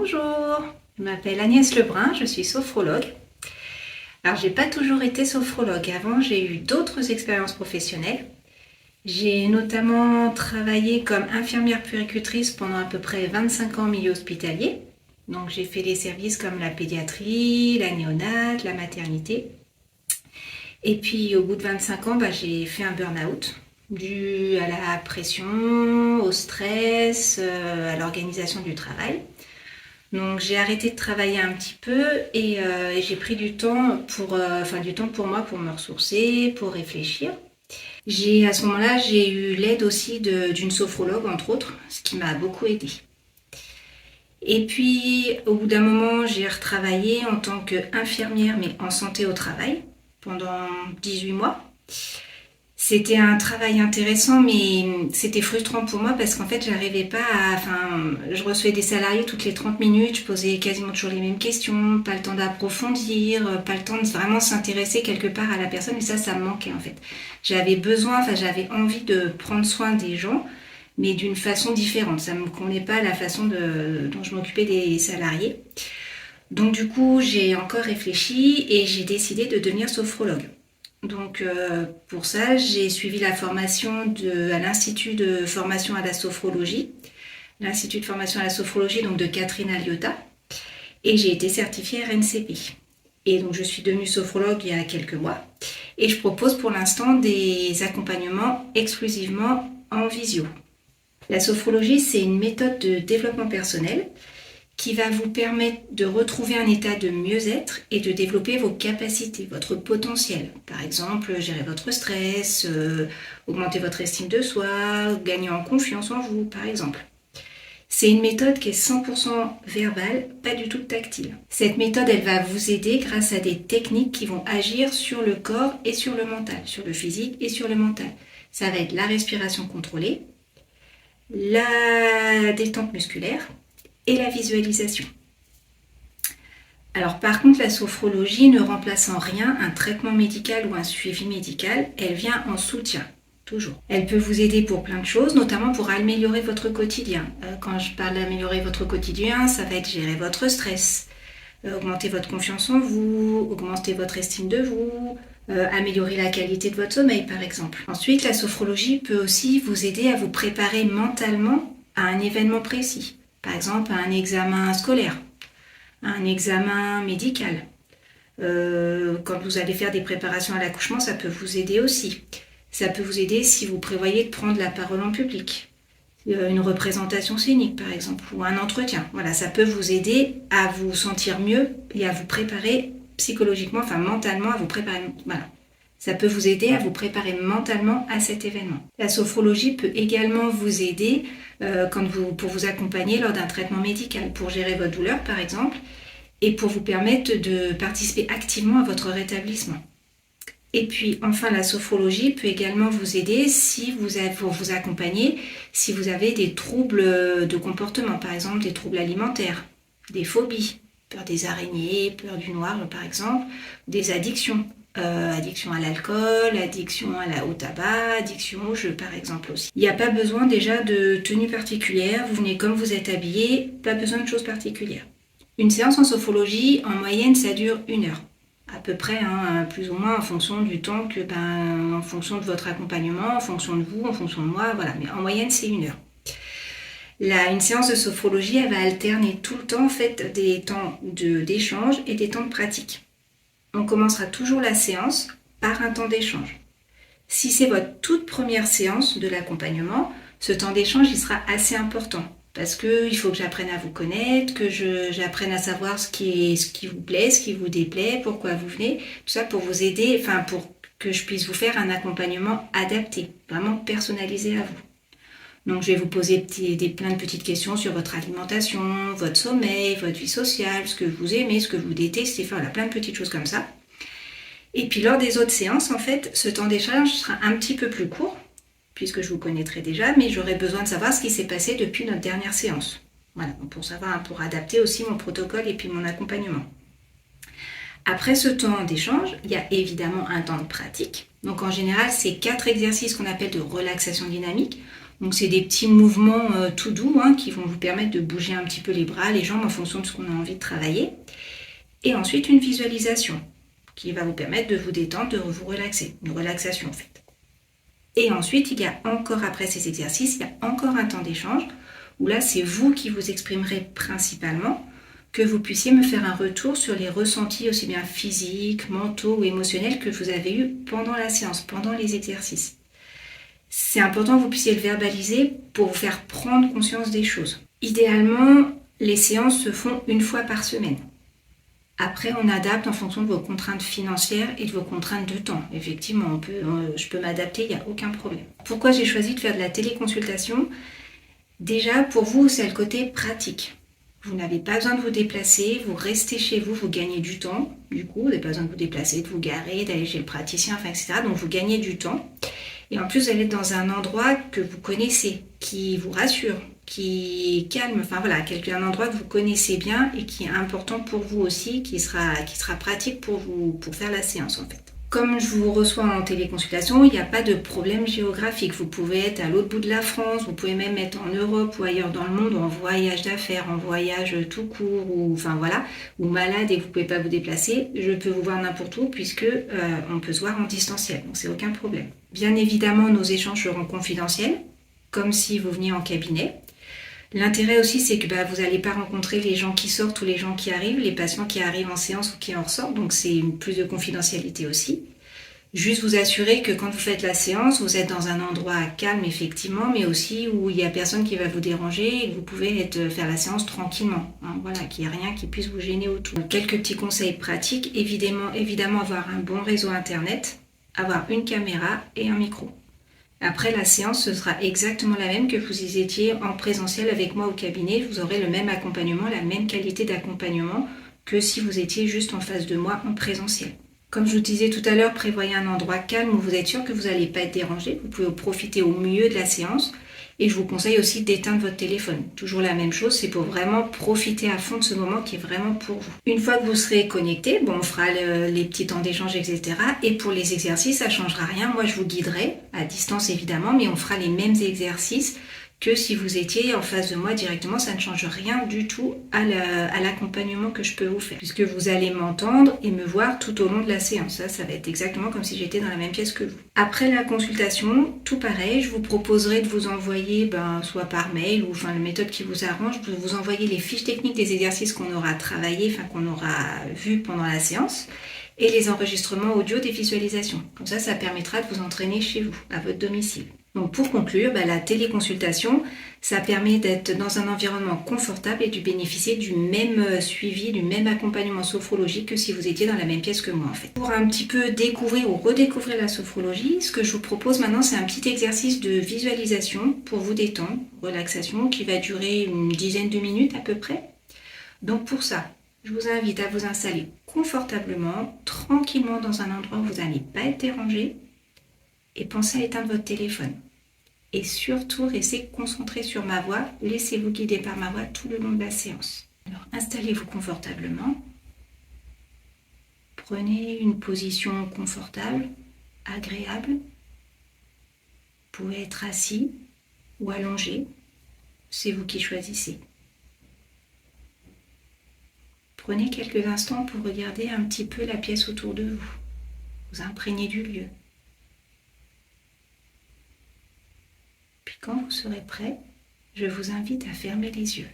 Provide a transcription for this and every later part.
Bonjour, je m'appelle Agnès Lebrun, je suis sophrologue. Alors, j'ai pas toujours été sophrologue. Avant, j'ai eu d'autres expériences professionnelles. J'ai notamment travaillé comme infirmière puéricultrice pendant à peu près 25 ans en milieu hospitalier. Donc, j'ai fait des services comme la pédiatrie, la néonate, la maternité. Et puis, au bout de 25 ans, j'ai fait un burn-out dû à la pression, au stress, à l'organisation du travail. Donc j'ai arrêté de travailler un petit peu et j'ai pris du temps pour moi pour me ressourcer, pour réfléchir. À ce moment-là, j'ai eu l'aide aussi d'une sophrologue entre autres, ce qui m'a beaucoup aidée. Et puis au bout d'un moment, j'ai retravaillé en tant qu'infirmière mais en santé au travail pendant 18 mois. C'était un travail intéressant, mais c'était frustrant pour moi parce qu'en fait, j'arrivais pas à. Je recevais des salariés toutes les 30 minutes, je posais quasiment toujours les mêmes questions, pas le temps d'approfondir, pas le temps de vraiment s'intéresser quelque part à la personne, et ça me manquait en fait. J'avais envie de prendre soin des gens, mais d'une façon différente. Ça me convenait pas la façon dont je m'occupais des salariés. Donc, du coup, j'ai encore réfléchi et j'ai décidé de devenir sophrologue. Donc pour ça, j'ai suivi la formation à l'Institut de formation à la sophrologie, l'Institut de formation à la sophrologie donc de Catherine Aliotta, et j'ai été certifiée RNCP. Et donc je suis devenue sophrologue il y a quelques mois et je propose pour l'instant des accompagnements exclusivement en visio. La sophrologie, c'est une méthode de développement personnel qui va vous permettre de retrouver un état de mieux-être et de développer vos capacités, votre potentiel. Par exemple, gérer votre stress, augmenter votre estime de soi, gagner en confiance en vous, par exemple. C'est une méthode qui est 100% verbale, pas du tout tactile. Cette méthode, elle va vous aider grâce à des techniques qui vont agir sur le corps et sur le mental, sur le physique et sur le mental. Ça va être la respiration contrôlée, la détente musculaire, et la visualisation. Alors par contre, la sophrologie ne remplace en rien un traitement médical ou un suivi médical, elle vient en soutien, toujours. Elle peut vous aider pour plein de choses, notamment pour améliorer votre quotidien. Quand je parle d'améliorer votre quotidien, ça va être gérer votre stress, augmenter votre confiance en vous, augmenter votre estime de vous, améliorer la qualité de votre sommeil par exemple. Ensuite, la sophrologie peut aussi vous aider à vous préparer mentalement à un événement précis. Par exemple, à un examen scolaire, à un examen médical. Quand vous allez faire des préparations à l'accouchement, ça peut vous aider aussi. Ça peut vous aider si vous prévoyez de prendre la parole en public. Une représentation scénique, par exemple, ou un entretien. Voilà, ça peut vous aider à vous sentir mieux et à vous préparer psychologiquement, mentalement, à vous préparer. Voilà. Ça peut vous aider à vous préparer mentalement à cet événement. La sophrologie peut également vous aider pour vous accompagner lors d'un traitement médical, pour gérer votre douleur par exemple, et pour vous permettre de participer activement à votre rétablissement. Et puis enfin, la sophrologie peut également vous aider pour vous accompagner si vous avez des troubles de comportement, par exemple des troubles alimentaires, des phobies, peur des araignées, peur du noir par exemple, des addictions. Addiction à l'alcool, addiction au tabac, addiction au jeu par exemple aussi. Il n'y a pas besoin déjà de tenue particulière, vous venez comme vous êtes habillé, pas besoin de choses particulières. Une séance en sophrologie, en moyenne, ça dure 1 heure. À peu près, plus ou moins en fonction du temps en fonction de votre accompagnement, en fonction de vous, en fonction de moi, voilà. Mais en moyenne, c'est 1 heure. Une séance de sophrologie, elle va alterner tout le temps en fait des temps d'échange et des temps de pratique. On commencera toujours la séance par un temps d'échange. Si c'est votre toute première séance de l'accompagnement, ce temps d'échange il sera assez important parce qu'il faut que j'apprenne à vous connaître, que j'apprenne à savoir ce qui vous plaît, ce qui vous déplaît, pourquoi vous venez, tout ça pour vous aider, pour que je puisse vous faire un accompagnement adapté, vraiment personnalisé à vous. Donc je vais vous poser plein de petites questions sur votre alimentation, votre sommeil, votre vie sociale, ce que vous aimez, ce que vous détestez, plein de petites choses comme ça. Et puis lors des autres séances, en fait, ce temps d'échange sera un petit peu plus court, puisque je vous connaîtrai déjà, mais j'aurai besoin de savoir ce qui s'est passé depuis notre dernière séance. Voilà, pour adapter aussi mon protocole et puis mon accompagnement. Après ce temps d'échange, il y a évidemment un temps de pratique. Donc en général, c'est 4 exercices qu'on appelle de relaxation dynamique. Donc c'est des petits mouvements tout doux qui vont vous permettre de bouger un petit peu les bras, les jambes en fonction de ce qu'on a envie de travailler. Et ensuite une visualisation qui va vous permettre de vous détendre, de vous relaxer. Une relaxation en fait. Et ensuite, il y a encore après ces exercices, il y a encore un temps d'échange où là, c'est vous qui vous exprimerez principalement, que vous puissiez me faire un retour sur les ressentis aussi bien physiques, mentaux ou émotionnels que vous avez eus pendant la séance, pendant les exercices. C'est important que vous puissiez le verbaliser pour vous faire prendre conscience des choses. Idéalement, les séances se font une fois par semaine. Après, on adapte en fonction de vos contraintes financières et de vos contraintes de temps. Effectivement, je peux m'adapter, il n'y a aucun problème. Pourquoi j'ai choisi de faire de la téléconsultation ? Déjà, pour vous, c'est le côté pratique. Vous n'avez pas besoin de vous déplacer, vous restez chez vous, vous gagnez du temps. Du coup, vous n'avez pas besoin de vous déplacer, de vous garer, d'aller chez le praticien, etc. Donc, vous gagnez du temps. Et en plus, vous allez être dans un endroit que vous connaissez, qui vous rassure, qui calme, un endroit que vous connaissez bien et qui est important pour vous aussi, qui sera pratique pour faire la séance en fait. Comme je vous reçois en téléconsultation, il n'y a pas de problème géographique. Vous pouvez être à l'autre bout de la France, vous pouvez même être en Europe ou ailleurs dans le monde, en voyage d'affaires, en voyage tout court, ou malade et que vous ne pouvez pas vous déplacer. Je peux vous voir n'importe où puisque on peut se voir en distanciel, donc c'est aucun problème. Bien évidemment, nos échanges seront confidentiels, comme si vous veniez en cabinet. L'intérêt aussi, c'est que vous n'allez pas rencontrer les gens qui sortent ou les gens qui arrivent, les patients qui arrivent en séance ou qui en ressortent, donc c'est plus de confidentialité aussi. Juste vous assurer que quand vous faites la séance, vous êtes dans un endroit calme effectivement, mais aussi où il n'y a personne qui va vous déranger et que vous pouvez faire la séance tranquillement. Qu'il n'y ait rien qui puisse vous gêner autour. Donc, quelques petits conseils pratiques, évidemment avoir un bon réseau internet, avoir une caméra et un micro. Après la séance, ce sera exactement la même que vous y étiez en présentiel avec moi au cabinet. Vous aurez le même accompagnement, la même qualité d'accompagnement que si vous étiez juste en face de moi en présentiel. Comme je vous disais tout à l'heure, prévoyez un endroit calme où vous êtes sûr que vous n'allez pas être dérangé. Vous pouvez profiter au mieux de la séance. Et je vous conseille aussi d'éteindre votre téléphone. Toujours la même chose, c'est pour vraiment profiter à fond de ce moment qui est vraiment pour vous. Une fois que vous serez connecté, on fera les petits temps d'échange, etc. Et pour les exercices, ça ne changera rien. Moi, je vous guiderai, à distance évidemment, mais on fera les mêmes exercices que si vous étiez en face de moi directement. Ça ne change rien du tout à l'accompagnement que je peux vous faire, puisque vous allez m'entendre et me voir tout au long de la séance. Ça va être exactement comme si j'étais dans la même pièce que vous. Après la consultation, tout pareil, je vous proposerai de vous envoyer, soit par mail ou la méthode qui vous arrange, de vous envoyer les fiches techniques des exercices qu'on aura travaillés, qu'on aura vus pendant la séance, et les enregistrements audio des visualisations. Comme ça permettra de vous entraîner chez vous, à votre domicile. Donc pour conclure, la téléconsultation, ça permet d'être dans un environnement confortable et de bénéficier du même suivi, du même accompagnement sophrologique que si vous étiez dans la même pièce que moi en fait. Pour un petit peu découvrir ou redécouvrir la sophrologie, ce que je vous propose maintenant, c'est un petit exercice de visualisation pour vous détendre, relaxation, qui va durer une dizaine de minutes à peu près. Donc pour ça, je vous invite à vous installer confortablement, tranquillement dans un endroit où vous n'allez pas être dérangé et pensez à éteindre votre téléphone. Et surtout, restez concentré sur ma voix, laissez-vous guider par ma voix tout le long de la séance. Alors installez-vous confortablement, prenez une position confortable, agréable. Vous pouvez être assis ou allongé, c'est vous qui choisissez. Prenez quelques instants pour regarder un petit peu la pièce autour de vous, vous imprégner du lieu. Puis quand vous serez prêt, je vous invite à fermer les yeux.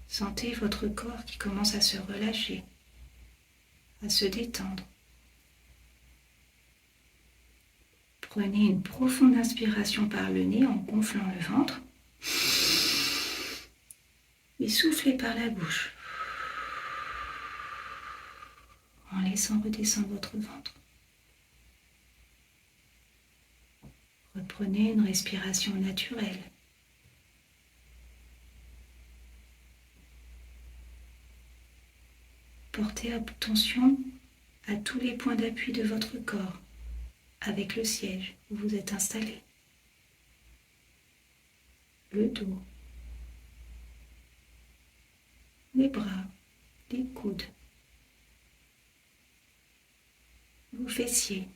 Sentez votre corps qui commence à se relâcher, à se détendre. Prenez une profonde inspiration par le nez en gonflant le ventre et soufflez par la bouche en laissant redescendre votre ventre. Reprenez une respiration naturelle. Portez attention à tous les points d'appui de votre corps avec le siège où vous êtes installé. Le dos, les bras, les coudes, vos fessiers,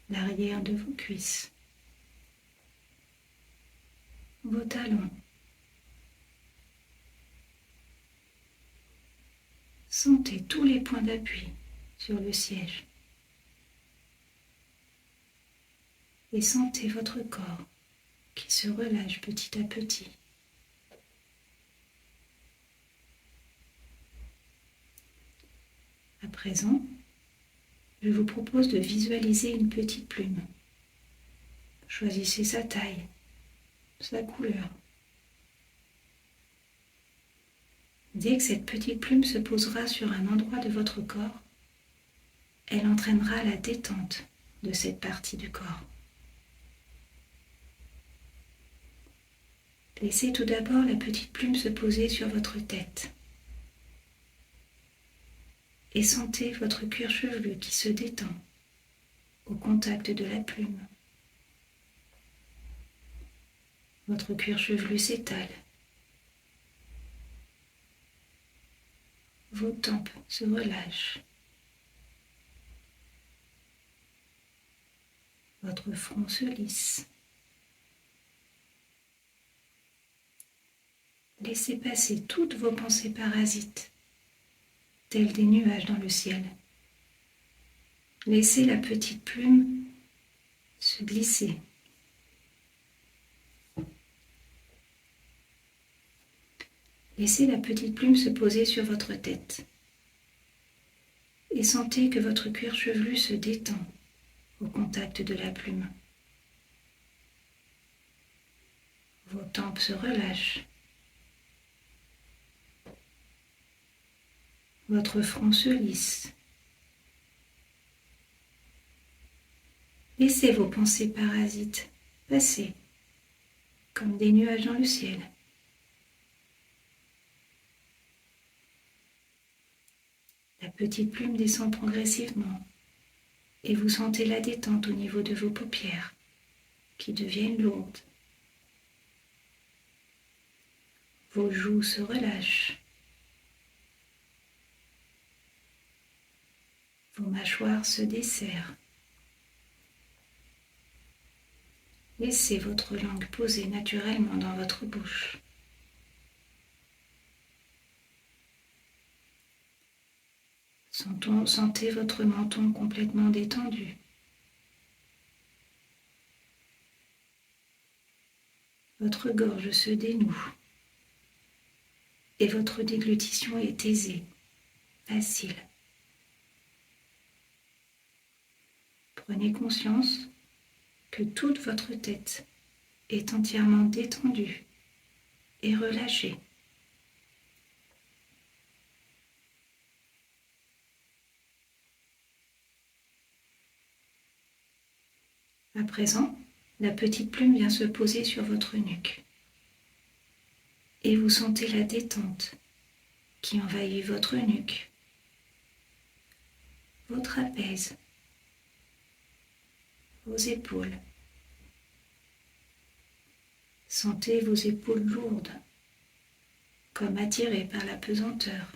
l'arrière de vos cuisses, vos talons. Sentez tous les points d'appui sur le siège et sentez votre corps qui se relâche petit à petit. À présent, je vous propose de visualiser une petite plume. Choisissez sa taille, sa couleur. Dès que cette petite plume se posera sur un endroit de votre corps, elle entraînera la détente de cette partie du corps. Laissez tout d'abord la petite plume se poser sur votre tête et sentez votre cuir chevelu qui se détend au contact de la plume. Votre cuir chevelu s'étale. Vos tempes se relâchent. Votre front se lisse. Laissez passer toutes vos pensées parasites, telles des nuages dans le ciel. Laissez la petite plume se glisser. Laissez la petite plume se poser sur votre tête et sentez que votre cuir chevelu se détend au contact de la plume. Vos tempes se relâchent. Votre front se lisse. Laissez vos pensées parasites passer comme des nuages dans le ciel. La petite plume descend progressivement et vous sentez la détente au niveau de vos paupières qui deviennent lourdes. Vos joues se relâchent. Vos mâchoires se desserrent. Laissez votre langue poser naturellement dans votre bouche. Sentez votre menton complètement détendu. Votre gorge se dénoue et votre déglutition est aisée, facile. Prenez conscience que toute votre tête est entièrement détendue et relâchée. À présent, la petite plume vient se poser sur votre nuque et vous sentez la détente qui envahit votre nuque, vos trapèzes, vos épaules. Sentez vos épaules lourdes, comme attirées par la pesanteur.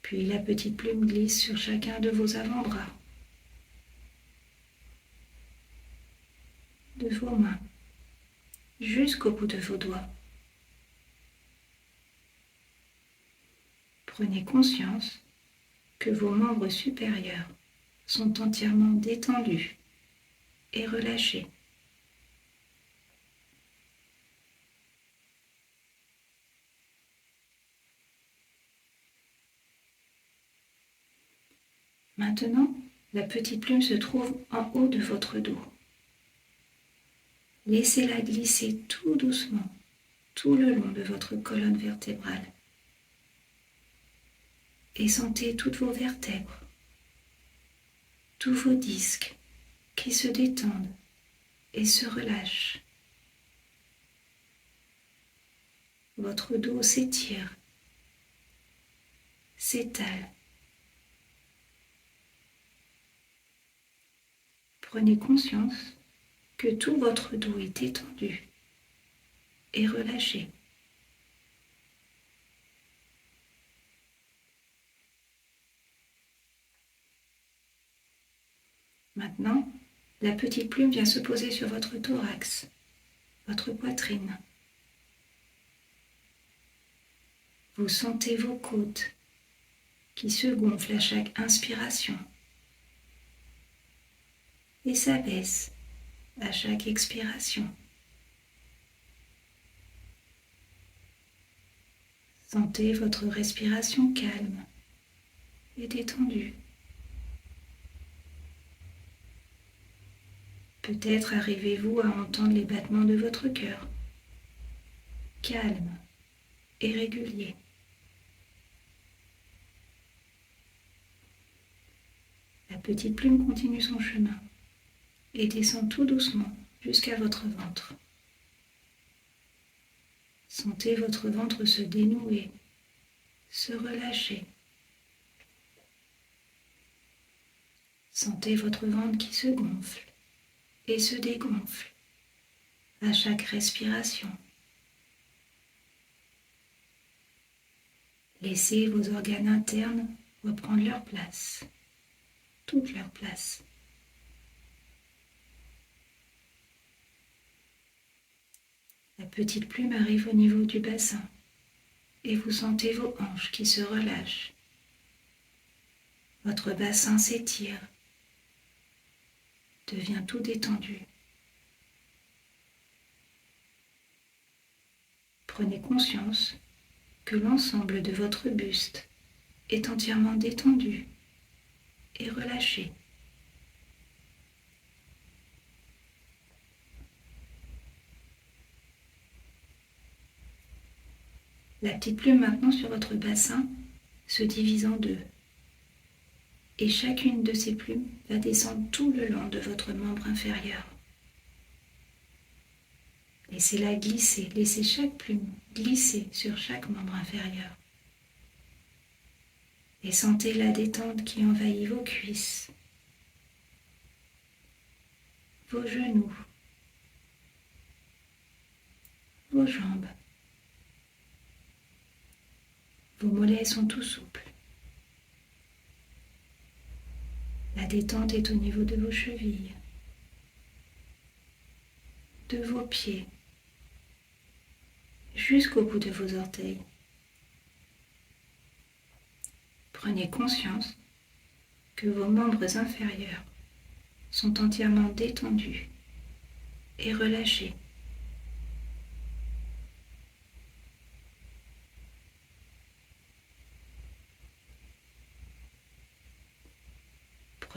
Puis la petite plume glisse sur chacun de vos avant-bras, de vos mains, jusqu'au bout de vos doigts. Prenez conscience que vos membres supérieurs sont entièrement détendus et relâchés. Maintenant, la petite plume se trouve en haut de votre dos. Laissez-la glisser tout doucement, tout le long de votre colonne vertébrale. Et sentez toutes vos vertèbres, tous vos disques qui se détendent et se relâchent. Votre dos s'étire, s'étale. Prenez conscience que tout votre dos est étendu et relâché. Maintenant, la petite plume vient se poser sur votre thorax, votre poitrine. Vous sentez vos côtes qui se gonflent à chaque inspiration et s'abaissent à chaque expiration. Sentez votre respiration calme et détendue. Peut-être arrivez-vous à entendre les battements de votre cœur, calmes et réguliers. La petite plume continue son chemin et descend tout doucement jusqu'à votre ventre. Sentez votre ventre se dénouer, se relâcher. Sentez votre ventre qui se gonfle et se dégonfle à chaque respiration. Laissez vos organes internes reprendre leur place, toute leur place. La petite plume arrive au niveau du bassin et vous sentez vos hanches qui se relâchent. Votre bassin s'étire, devient tout détendu. Prenez conscience que l'ensemble de votre buste est entièrement détendu et relâché. La petite plume maintenant sur votre bassin se divise en deux. Et chacune de ces plumes va descendre tout le long de votre membre inférieur. Laissez-la glisser, laissez chaque plume glisser sur chaque membre inférieur. Et sentez la détente qui envahit vos cuisses, vos genoux, vos jambes. Vos mollets sont tout souples. La détente est au niveau de vos chevilles, de vos pieds, jusqu'au bout de vos orteils. Prenez conscience que vos membres inférieurs sont entièrement détendus et relâchés.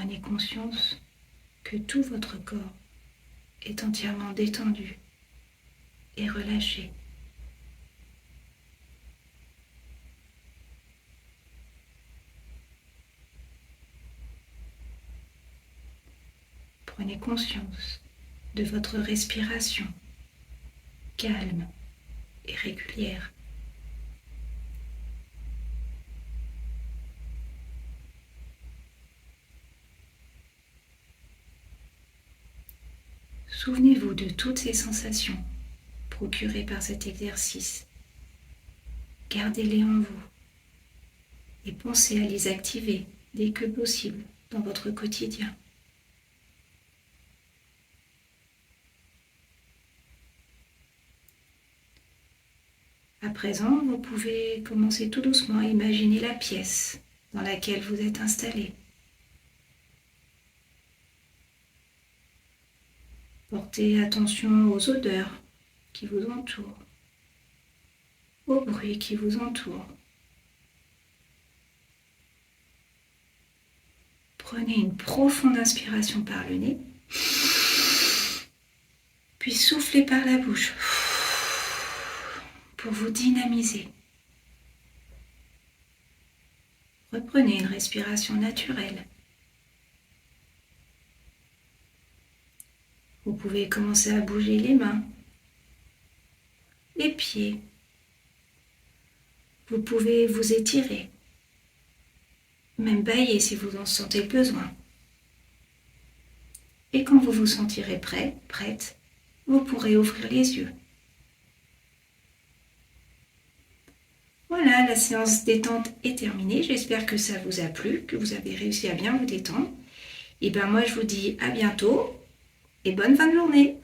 Prenez conscience que tout votre corps est entièrement détendu et relâché. Prenez conscience de votre respiration calme et régulière. Souvenez-vous de toutes ces sensations procurées par cet exercice. Gardez-les en vous et pensez à les activer dès que possible dans votre quotidien. À présent, vous pouvez commencer tout doucement à imaginer la pièce dans laquelle vous êtes installé. Portez attention aux odeurs qui vous entourent, aux bruits qui vous entourent. Prenez une profonde inspiration par le nez, puis soufflez par la bouche pour vous dynamiser. Reprenez une respiration naturelle. Vous pouvez commencer à bouger les mains, les pieds. Vous pouvez vous étirer, même bâiller si vous en sentez le besoin. Et quand vous vous sentirez prêt, prête, vous pourrez ouvrir les yeux. Voilà, la séance détente est terminée. J'espère que ça vous a plu, que vous avez réussi à bien vous détendre. Et ben moi je vous dis à bientôt et bonne fin de journée.